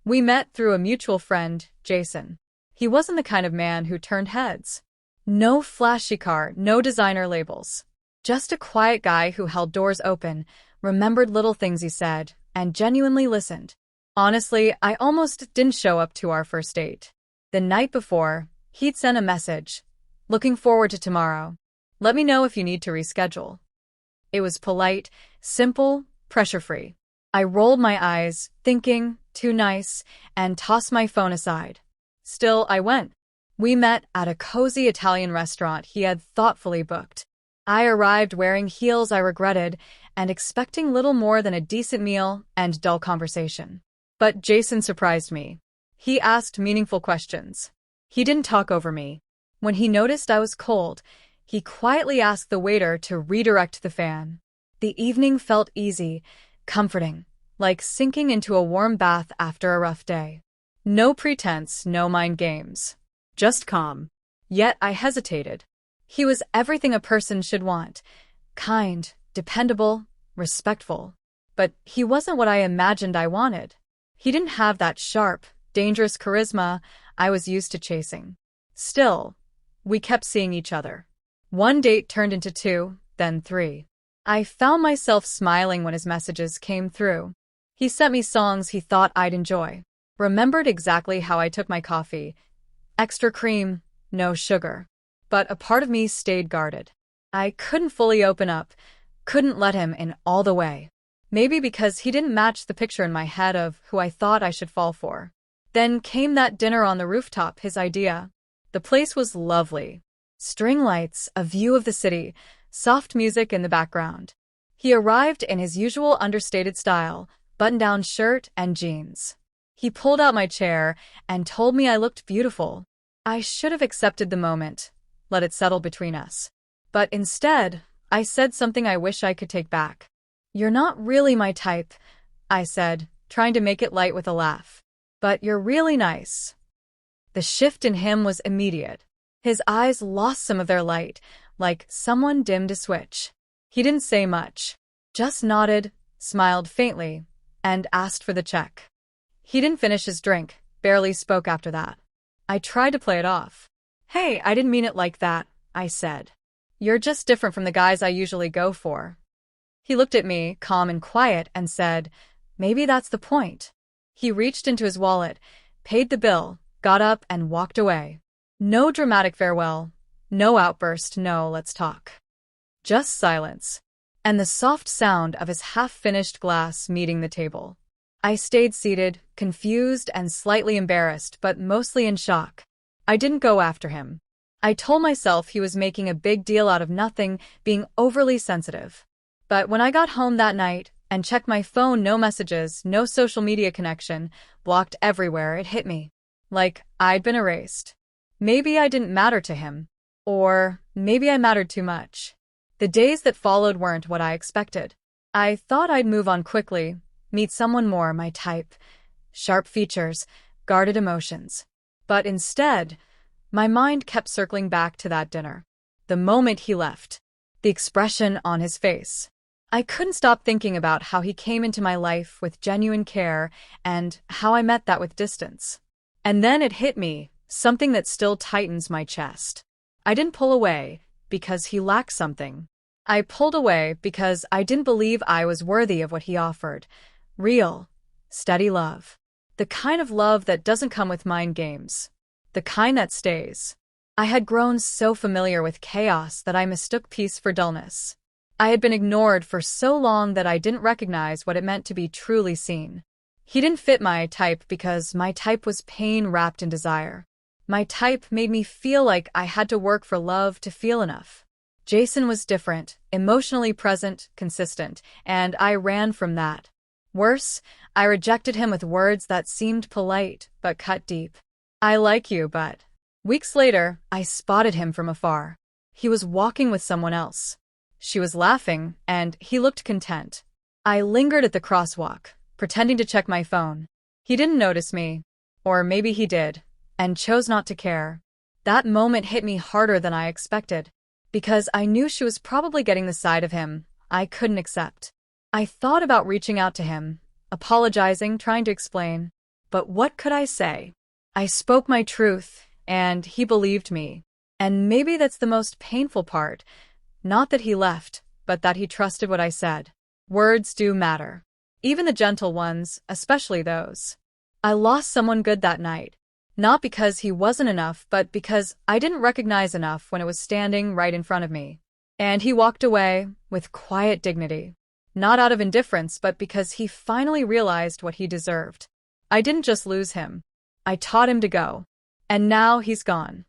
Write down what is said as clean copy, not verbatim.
We met through a mutual friend, Jason. He wasn't the kind of man who turned heads. No flashy car, no designer labels. Just a quiet guy who held doors open, remembered little things he said, and genuinely listened. Honestly, I almost didn't show up to our first date. The night before, he'd sent a message. Looking forward to tomorrow. Let me know if you need to reschedule. It was polite, simple, pressure-free. I rolled my eyes, thinking, too nice, and tossed my phone aside. Still, I went. We met at a cozy Italian restaurant he had thoughtfully booked. I arrived wearing heels I regretted and expecting little more than a decent meal and dull conversation. But Jason surprised me. He asked meaningful questions. He didn't talk over me. When he noticed I was cold, he quietly asked the waiter to redirect the fan. The evening felt easy, comforting, like sinking into a warm bath after a rough day. No pretense, no mind games. Just calm. Yet I hesitated. He was everything a person should want. Kind, dependable, respectful. But he wasn't what I imagined I wanted. He didn't have that sharp, dangerous charisma I was used to chasing. Still, we kept seeing each other. One date turned into 2, then 3. I found myself smiling when his messages came through. He sent me songs he thought I'd enjoy. Remembered exactly how I took my coffee. Extra cream, no sugar. But a part of me stayed guarded. I couldn't fully open up, couldn't let him in all the way. Maybe because he didn't match the picture in my head of who I thought I should fall for. Then came that dinner on the rooftop, his idea. The place was lovely. String lights, a view of the city, soft music in the background. He arrived in his usual understated style, button-down shirt and jeans. He pulled out my chair and told me I looked beautiful. I should have accepted the moment, let it settle between us. But instead, I said something I wish I could take back. "You're not really my type," I said, trying to make it light with a laugh. "But you're really nice." The shift in him was immediate. His eyes lost some of their light, like someone dimmed a switch. He didn't say much, just nodded, smiled faintly, and asked for the check. He didn't finish his drink, barely spoke after that. I tried to play it off. "Hey, I didn't mean it like that," I said. "You're just different from the guys I usually go for." He looked at me, calm and quiet, and said, "Maybe that's the point." He reached into his wallet, paid the bill, got up, and walked away. No dramatic farewell, no outburst, no "let's talk." Just silence, and the soft sound of his half-finished glass meeting the table. I stayed seated, confused and slightly embarrassed, but mostly in shock. I didn't go after him. I told myself he was making a big deal out of nothing, being overly sensitive. But when I got home that night and checked my phone, no messages, no social media connection, blocked everywhere, it hit me. Like I'd been erased. Maybe I didn't matter to him. Or maybe I mattered too much. The days that followed weren't what I expected. I thought I'd move on quickly, meet someone more my type. Sharp features, guarded emotions. But instead, my mind kept circling back to that dinner. The moment he left. The expression on his face. I couldn't stop thinking about how he came into my life with genuine care and how I met that with distance. And then it hit me, something that still tightens my chest. I didn't pull away because he lacked something. I pulled away because I didn't believe I was worthy of what he offered. Real, steady love. The kind of love that doesn't come with mind games. The kind that stays. I had grown so familiar with chaos that I mistook peace for dullness. I had been ignored for so long that I didn't recognize what it meant to be truly seen. He didn't fit my type because my type was pain wrapped in desire. My type made me feel like I had to work for love to feel enough. Jason was different, emotionally present, consistent, and I ran from that. Worse, I rejected him with words that seemed polite but cut deep. "I like you, but..." Weeks later, I spotted him from afar. He was walking with someone else. She was laughing, and he looked content. I lingered at the crosswalk, pretending to check my phone. He didn't notice me. Or maybe he did, and chose not to care. That moment hit me harder than I expected, because I knew she was probably getting the side of him I couldn't accept. I thought about reaching out to him, apologizing, trying to explain. But what could I say? I spoke my truth, and he believed me. And maybe that's the most painful part. Not that he left, but that he trusted what I said. Words do matter. Even the gentle ones, especially those. I lost someone good that night. Not because he wasn't enough, but because I didn't recognize enough when it was standing right in front of me. And he walked away with quiet dignity. Not out of indifference, but because he finally realized what he deserved. I didn't just lose him. I taught him to go. And now he's gone.